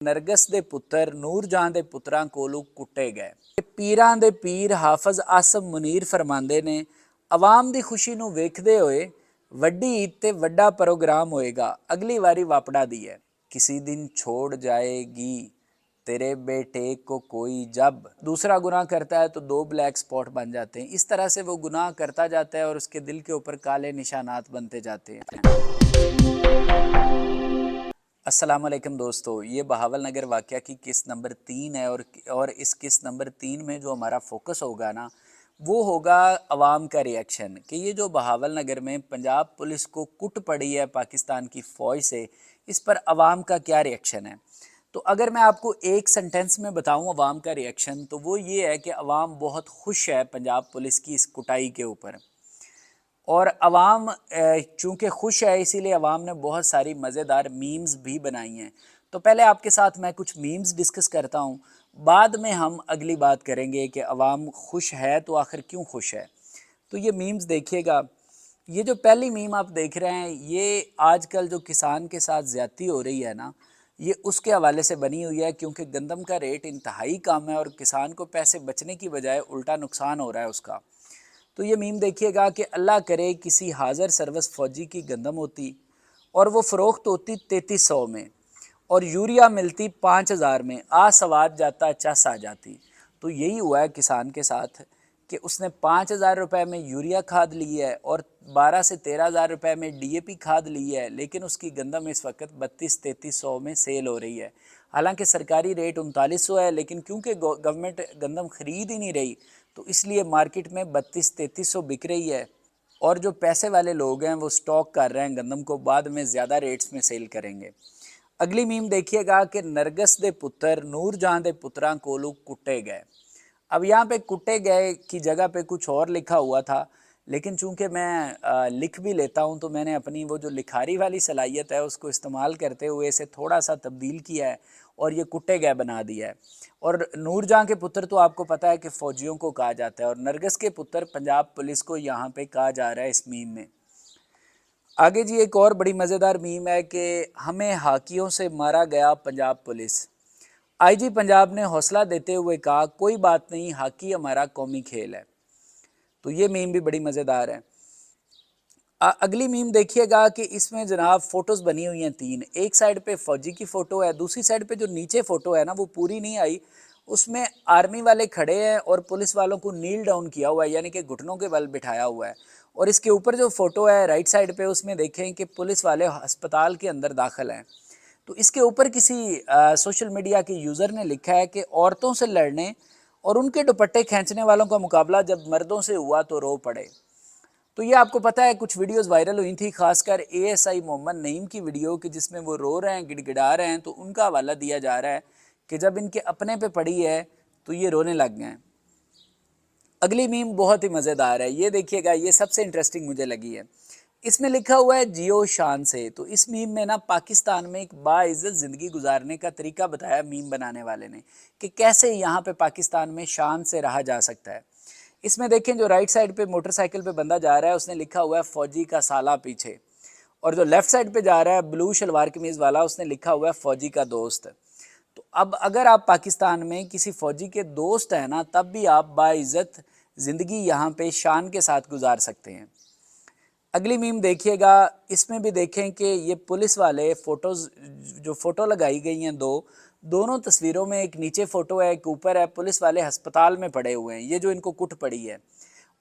ਨਰਗਸ ਦੇ ਪੁੱਤਰ ਨੂਰਜਹਾਂ ਦੇ ਪੁੱਤਰਾਂ ਕੋਲੋਂ ਕੁੱਟੇ ਗਏ। ਪੀਰਾਂ ਦੇ ਪੀਰ ਹਾਫਜ਼ ਆਸਮ ਮੁਨੀਰ ਫਰਮਾਉਂਦੇ ਨੇ, ਆਵਾਮ ਦੀ ਖੁਸ਼ੀ ਨੂੰ ਵੇਖਦੇ ਹੋਏ ਵੱਡੀ ਈਦ ਤੇ ਵੱਡਾ ਪ੍ਰੋਗਰਾਮ ਹੋਏਗਾ। ਅਗਲੀ ਵਾਰੀ ਵਾਪੜਾ ਦੀ ਹੈ। किसी दिन छोड़ जाएगी तेरे बेटे को कोई जब। दूसरा गुनाह करता है तो 2 ब्लैक स्पॉट बन जाते हैं। इस तरह से वो गुनाह करता जाता है और उसके दिल के ऊपर काले निशानात बनते जाते हैं। अस्सलाम वालेकुम दोस्तों, ये बहावल नगर वाक़या की किस्त नंबर 3 है और इस किस्त नंबर 3 में जो हमारा फोकस होगा ना, वो होगा अवाम का रिएक्शन कि ये जो बहावल नगर में पंजाब पुलिस को कुट पड़ी है पाकिस्तान की फ़ौज से, इस पर अवाम का क्या रिएक्शन है। तो अगर मैं आपको एक सेंटेंस में बताऊं अवाम का रिएक्शन, तो वो ये है कि अवाम बहुत खुश है पंजाब पुलिस की इस कुटाई के ऊपर। और अवाम चूँकि खुश है इसीलिए अवाम ने बहुत सारी मज़ेदार मीम्स भी बनाई हैं। तो पहले आपके साथ मैं कुछ मीम्स डिस्कस करता हूँ, बाद में हम अगली बात करेंगे कि अवाम खुश है तो आखिर क्यों खुश है। तो ये मीम्स देखिएगा। ये जो पहली मीम आप देख रहे हैं, ये आजकल जो किसान के साथ ज़्यादती हो रही है ना, ये उसके हवाले से बनी हुई है, क्योंकि गंदम का रेट इंतहाई कम है और किसान को पैसे बचने की बजाय उल्टा नुकसान हो रहा है उसका। तो ये मीम देखिएगा कि अल्लाह करे किसी हाज़र सर्वस फ़ौजी की गंदम होती और वो फ़रोख्त होती 3300 में और यूरिया मिलती 5000 में, आ सवाद जाता चस आ जाती। तो यही हुआ है किसान के साथ कि उसने 5000 रुपये में यूरिया खाद ली है और 12 से 13,000 रुपये में DAP खाद ली है, लेकिन उसकी गंदम इस वक्त 32-3300 में सेल हो रही है। हालांकि सरकारी रेट 3900 है, लेकिन क्योंकि गवर्नमेंट गंदम ख़रीद ही नहीं रही तो इसलिए मार्केट में 32-3300 बिक रही है। और जो पैसे वाले लोग हैं वो स्टॉक कर रहे हैं गंदम को, बाद में ज़्यादा रेट्स में सेल करेंगे। अगली मीम देखिएगा कि नरगस दे पुत्र नूरजहाँ दे पुत्रां कोलों कुट्टे गए। अब यहाँ पे कुट्टे गए की जगह पे कुछ और लिखा हुआ था, लेकिन चूंकि मैं लिख भी लेता हूँ तो मैंने अपनी वो जो लिखारी वाली सलाहियत है उसको इस्तेमाल करते हुए इसे थोड़ा सा तब्दील किया है और ये कुट्टे गए बना दिया है। और नूरजहाँ के पुत्र तो आपको पता है कि फ़ौजियों को कहा जाता है और नरगस के पुत्र पंजाब पुलिस को यहाँ पे कहा जा रहा है इस मीम में। आगे जी एक और बड़ी मज़ेदार मीम है कि हमें हाकियों से मारा गया पंजाब पुलिस। IG पंजाब ने हौसला देते हुए कहा, कोई बात नहीं, हॉकी हमारा कौमी खेल है। तो ये मीम भी बड़ी मज़ेदार है। अगली मीम देखिएगा कि इसमें जनाब फ़ोटोज़ बनी हुई हैं 3। एक साइड पे फ़ौजी की फ़ोटो है, दूसरी साइड पे जो नीचे फ़ोटो है ना वो पूरी नहीं आई, उसमें आर्मी वाले खड़े हैं और पुलिस वालों को नील डाउन किया हुआ है, यानी कि घुटनों के बल बिठाया हुआ है। और इसके ऊपर जो फ़ोटो है राइट साइड पे, उसमें देखें कि पुलिस वाले अस्पताल के अंदर दाखिल हैं। तो इसके ऊपर किसी सोशल मीडिया के यूज़र ने लिखा है कि औरतों से लड़ने और उनके दुपट्टे खींचने वालों का मुकाबला जब मर्दों से हुआ तो रो पड़े। तो ये आपको पता है कुछ वीडियोस वायरल हुई थी, खासकर ASI मोहम्मद नईम की वीडियो कि जिसमें वो रो रहे हैं, गिड़गिड़ा रहे हैं, तो उनका हवाला दिया जा रहा है कि जब इनके अपने पे पड़ी है तो ये रोने लग गए हैं। अगली मीम बहुत ही मज़ेदार है, ये देखिएगा, ये सबसे इंटरेस्टिंग मुझे लगी है। इसमें लिखा हुआ है जियो शान से। तो इस मीम में ना पाकिस्तान में एक बाइज़्ज़त ज़िंदगी गुजारने का तरीका बताया मीम बनाने वाले ने कि कैसे यहाँ पे पाकिस्तान में शान से रहा जा सकता है। इसमें देखें जो राइट साइड पे मोटरसाइकिल पे बंदा जा रहा है उसने लिखा हुआ है फ़ौजी का साला पीछे, और जो लेफ़्ट साइड पे जा रहा है ब्लू शलवार कमीज़ वाला उसने लिखा हुआ है फ़ौजी का दोस्त। तो अब अगर आप पाकिस्तान में किसी फ़ौजी के दोस्त हैं ना, तब भी आप बाइज़्ज़त ज़िंदगी यहाँ पे शान के साथ गुजार सकते हैं। अगली मीम देखिएगा, इसमें भी देखें कि ये पुलिस वाले फ़ोटोज़ जो फ़ोटो लगाई गई हैं दोनों तस्वीरों में, एक नीचे फ़ोटो है एक ऊपर है, पुलिस वाले अस्पताल में पड़े हुए हैं, ये जो इनको कुट पड़ी है।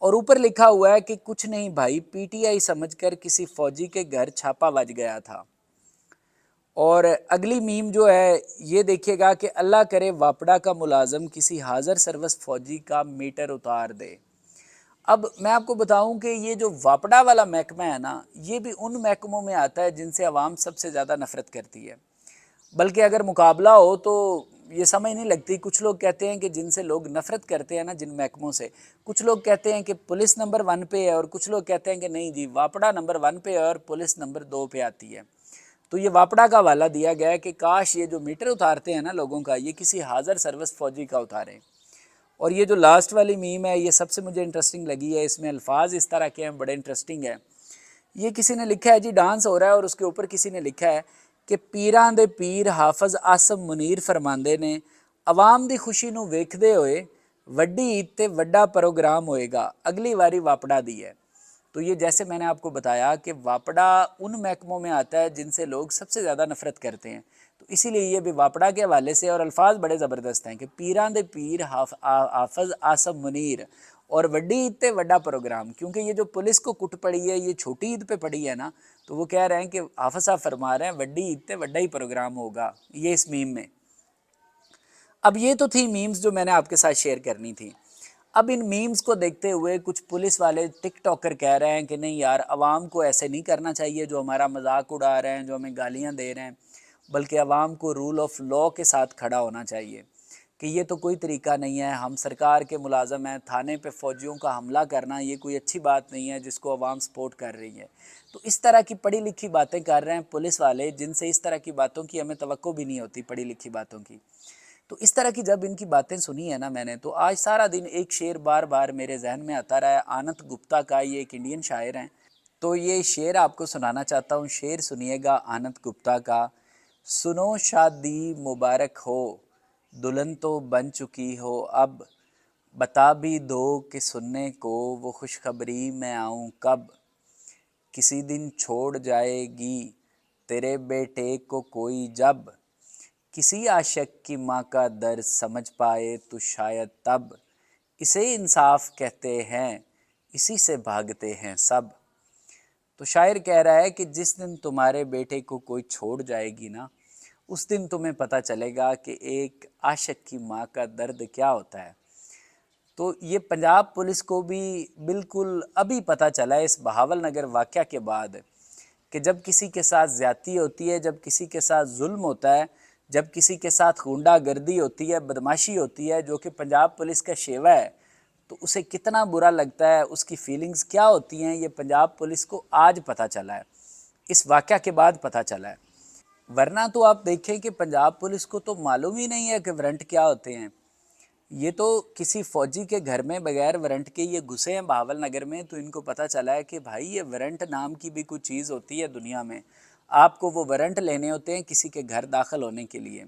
और ऊपर लिखा हुआ है कि कुछ नहीं भाई, PTI समझकर किसी फ़ौजी के घर छापा बज गया था। और अगली मीम जो है ये देखिएगा कि अल्लाह करे वापड़ा का मुलाजम किसी हाज़र सर्वस फ़ौजी का मीटर उतार दे। अब मैं आपको बताऊं कि ये जो वापड़ा वाला महकमा है ना, ये भी उन महकमों में आता है जिनसे आवाम सबसे ज़्यादा नफ़रत करती है। बल्कि अगर मुकाबला हो तो ये समझ नहीं लगती। कुछ लोग कहते हैं कि जिनसे लोग नफ़रत करते हैं ना, जिन महकमों से, कुछ लोग कहते हैं कि पुलिस नंबर 1 पे है और कुछ लोग कहते हैं कि नहीं जी वापड़ा नंबर 1 पे है और पुलिस नंबर 2 पे आती है। तो ये वापड़ा का हवाला दिया गया है कि काश ये जो मीटर उतारते हैं ना लोगों का, ये किसी हाज़र सर्विस फ़ौजी का उतारें। और ये जो लास्ट वाली मीम है ये सबसे मुझे इंटरेस्टिंग लगी है, इसमें अल्फाज इस तरह के हैं, बड़े इंटरेस्टिंग है। ये किसी ने लिखा है जी डांस हो रहा है और उसके ऊपर किसी ने लिखा है کہ ਪੀਰਾਂ ਦੇ ਪੀਰ ਹਾਫਜ਼ ਆਸਮ ਮੁਨੀਰ ਫਰਮਾਉਂਦੇ ਨੇ, ਆਵਾਮ ਦੀ ਖੁਸ਼ੀ ਨੂੰ ਵੇਖਦੇ ਹੋਏ ਵੱਡੀ ਈਦ ਤੇ ਵੱਡਾ प्रोग्राम होएगा, अगली वारी वापड़ा दी है। तो ये जैसे मैंने आपको बताया कि वापड़ा उन महकमों में आता है जिनसे लोग सबसे ज़्यादा नफ़रत करते हैं, तो इसीलिए ये भी वापड़ा के हवाले से, और अल्फाज बड़े ज़बरदस्त हैं कि पीरां दे पीर हाफज आसम मुनीर और वड्डी ईद ते वड्डा प्रोग्राम। क्योंकि ये जो पुलिस को कुट पड़ी है ये छोटी ईद पे पड़ी है ना, तो वो कह रहे हैं कि हाफज साहब फरमा रहे हैं वड्डी ईद ते वड्डा ही प्रोग्राम होगा, ये इस मीम में। अब ये तो थी मीम्स जो मैंने आपके साथ शेयर करनी थी। अब इन मीम्स को देखते हुए कुछ पुलिस वाले टिक टॉकर कह रहे हैं कि नहीं यार, आवाम को ऐसे नहीं करना चाहिए जो हमारा मजाक उड़ा रहे हैं, जो हमें गालियां दे रहे हैं, बल्कि आवाम को रूल ऑफ लॉ के साथ खड़ा होना चाहिए कि ये तो कोई तरीका नहीं है, हम सरकार के मुलाजम हैं, थाने पे फ़ौजियों का हमला करना ये कोई अच्छी बात नहीं है जिसको आवाम सपोर्ट कर रही है। तो इस तरह की पढ़ी लिखी बातें कर रहे हैं पुलिस वाले, जिनसे इस तरह की बातों की हमें तवक्को भी नहीं होती, पढ़ी लिखी बातों की। तो इस तरह की जब इनकी बातें सुनी है ना मैंने, तो आज सारा दिन एक शेर बार बार मेरे जहन में आता रहा है। आनंद गुप्ता का, ये एक इंडियन शायर हैं, तो ये शेर आपको सुनाना चाहता हूँ। शेर सुनिएगा आनंद गुप्ता का। सुनो शादी मुबारक हो, दुल्हन तो बन चुकी हो अब, बता भी दो कि सुनने को वो खुशखबरी मैं आऊँ कब। किसी दिन छोड़ जाएगी तेरे बेटे को कोई जब, किसी आशिक की माँ का दर्द समझ पाए तो शायद तब, इसे इंसाफ कहते हैं इसी से भागते हैं सब। तो शायर कह रहा है कि जिस दिन तुम्हारे बेटे को कोई छोड़ जाएगी ना, उस दिन तुम्हें पता चलेगा कि एक आशिक की माँ का दर्द क्या होता है। तो ये पंजाब पुलिस को भी बिल्कुल अभी पता चला है इस बहावल नगर वाक़या के बाद कि जब किसी के साथ ज़्यादती होती है, जब किसी के साथ जुल्म होता है, जब किसी के साथ गुंडागर्दी होती है, बदमाशी होती है, जो कि पंजाब पुलिस का शेवा है, तो उसे कितना बुरा लगता है, उसकी फीलिंग्स क्या होती हैं, ये पंजाब पुलिस को आज पता चला है, इस वाक़या के बाद पता चला है। वरना तो आप देखें कि पंजाब पुलिस को तो मालूम ही नहीं है कि वारंट क्या होते हैं। ये तो किसी फ़ौजी के घर में बगैर वारंट के ये घुसे हैं बहावल नगर में, तो इनको पता चला है कि भाई ये वारंट नाम की भी कुछ चीज़ होती है दुनिया में, आपको वो वारंट लेने होते हैं किसी के घर दाखिल होने के लिए।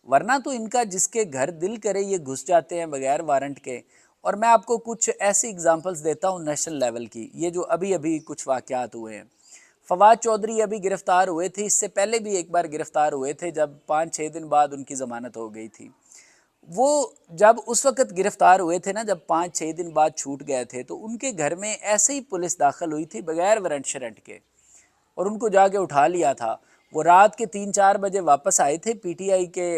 वरना तो इनका जिसके घर दिल करे ये घुस जाते हैं बगैर वारंट के। और मैं आपको कुछ ऐसी एग्जांपल्स देता हूँ नेशनल लेवल की, ये जो अभी अभी कुछ वाक़यात हुए हैं। फवाद चौधरी अभी गिरफ़्तार हुए थे, इससे पहले भी एक बार गिरफ़्तार हुए थे जब 5-6 दिन बाद उनकी ज़मानत हो गई थी। वो जब उस वक़्त गिरफ़्तार हुए थे ना, जब 5-6 दिन बाद छूट गए थे, तो उनके घर में ऐसे ही पुलिस दाखिल हुई थी बगैर वारंट शरंट के, और उनको जाके उठा लिया था। वो रात के 3-4 बजे वापस आए थे पीटीआई के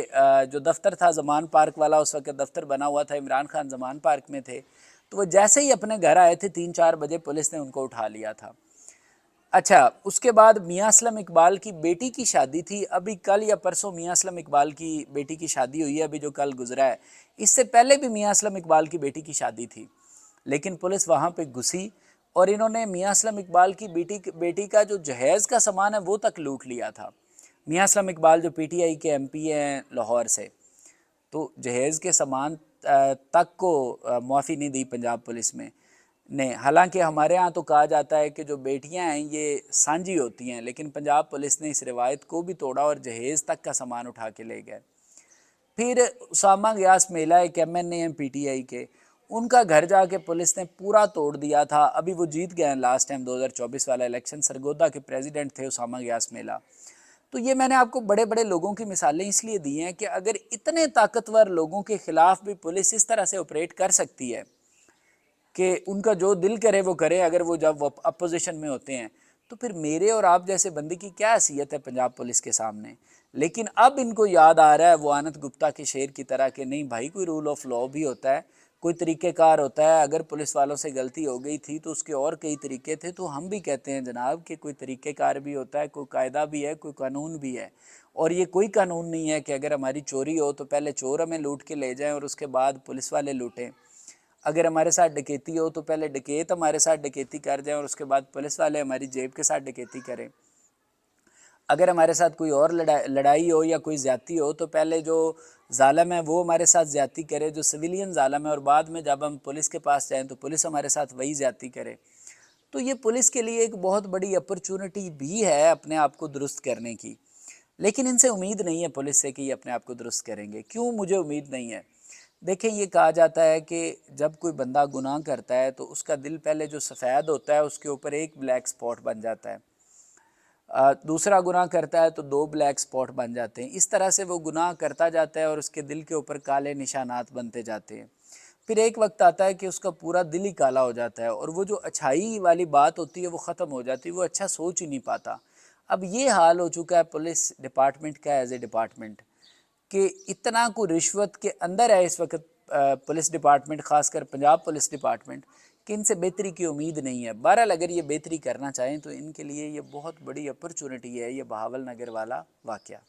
जो दफ्तर था ज़मान पार्क वाला, उस वक्त दफ्तर बना हुआ था, इमरान खान ज़मान पार्क में थे। तो वो जैसे ही अपने घर आए थे 3-4 बजे पुलिस ने उनको उठा लिया था। अच्छा, उसके बाद मियां असलम इकबाल की बेटी की शादी थी, अभी कल या परसों मियां असलम इकबाल की बेटी की शादी हुई है, अभी जो कल गुजरा है। इससे पहले भी मियां असलम इकबाल की बेटी की शादी थी, लेकिन पुलिस वहाँ पे घुसी और इन्होंने मियां असलम इकबाल की बेटी का जो जहेज़ का सामान है वो तक लूट लिया था। मियां असलम इकबाल जो पीटीआई के एमपी हैं लाहौर से, तो जहेज़ के सामान तक को मुआफ़ी नहीं दी पंजाब पुलिस में ने। हालांकि हमारे यहाँ तो कहा जाता है कि जो बेटियां हैं ये सांझी होती हैं, लेकिन पंजाब पुलिस ने इस रिवायत को भी तोड़ा और जहेज़ तक का सामान उठा के ले गए। फिर उसामा गयास मेला एक एमएनए हैं पीटीआई के, उनका घर जाके पुलिस ने पूरा तोड़ दिया था। अभी वो जीत गए हैं लास्ट टाइम 2024 वाला इलेक्शन, सरगोदा के प्रेसिडेंट थे उसामा गयास मेला। तो ये मैंने आपको बड़े बड़े लोगों की मिसालें इसलिए दी हैं कि अगर इतने ताकतवर लोगों के ख़िलाफ़ भी पुलिस इस तरह से ऑपरेट कर सकती है कि उनका जो दिल करे वो करे, अगर वो जब वो अपोजिशन में होते हैं, तो फिर मेरे और आप जैसे बंदे की क्या हैसियत है पंजाब पुलिस के सामने। लेकिन अब इनको याद आ रहा है वो आनंद गुप्ता के शेर की तरह कि नहीं भाई, कोई रूल ऑफ लॉ भी होता है, कोई तरीक़ेकार होता है। अगर पुलिस वालों से गलती हो गई थी तो उसके और कई तरीके थे। तो हम भी कहते हैं जनाब कि कोई तरीक़ेकार भी होता है, कोई कायदा भी है, कोई कानून भी है। और ये कोई कानून नहीं है कि अगर हमारी चोरी हो तो पहले चोर हमें लूट के ले जाएं और उसके बाद पुलिस वाले लूटें। अगर हमारे साथ डकैती हो तो पहले डकैत हमारे साथ डकैती कर जाएं और उसके बाद पुलिस वाले हमारी जेब के साथ डकैती करें। अगर हमारे साथ कोई और लड़ाई हो या कोई ज़्यादती हो तो पहले जो ज़ालिम है वो हमारे साथ ज़्यादती करे, जो सिविलियन ज़ालिम है, और बाद में जब हम पुलिस के पास जाएँ तो पुलिस हमारे साथ वही ज़्यादती करे। तो ये पुलिस के लिए एक बहुत बड़ी अपॉर्चुनिटी भी है अपने आप को दुरुस्त करने की। لیکن ان سے امید نہیں ہے پولیس سے کہ یہ اپنے آپ کو درست کریں گے. کیوں مجھے امید نہیں ہے؟ دیکھیں یہ کہا جاتا ہے کہ جب کوئی بندہ گناہ کرتا ہے تو اس کا دل پہلے جو سفید ہوتا ہے اس کے اوپر ایک بلیک سپاٹ بن جاتا ہے. دوسرا گناہ کرتا ہے تو دو بلیک سپاٹ بن جاتے ہیں. اس طرح سے وہ گناہ کرتا جاتا ہے اور اس کے دل کے اوپر کالے نشانات بنتے جاتے ہیں. پھر ایک وقت آتا ہے کہ اس کا پورا دل ہی کالا ہو جاتا ہے اور وہ جو اچھائی والی بات ہوتی ہے وہ ختم ہو جاتی ہے، وہ اچھا سوچ ہی نہیں پاتا. اب یہ حال ہو چکا ہے پولیس ڈپارٹمنٹ کا ایز اے ڈپارٹمنٹ کہ اتنا کو رشوت کے اندر ہے اس وقت پولیس ڈپارٹمنٹ، خاص کر پنجاب پولیس ڈپارٹمنٹ، کہ ان سے بہتری کی امید نہیں ہے. بہرحال اگر یہ بہتری کرنا چاہیں تو ان کے لیے یہ بہت بڑی اپرچونٹی ہے، یہ بہاول نگر والا واقعہ.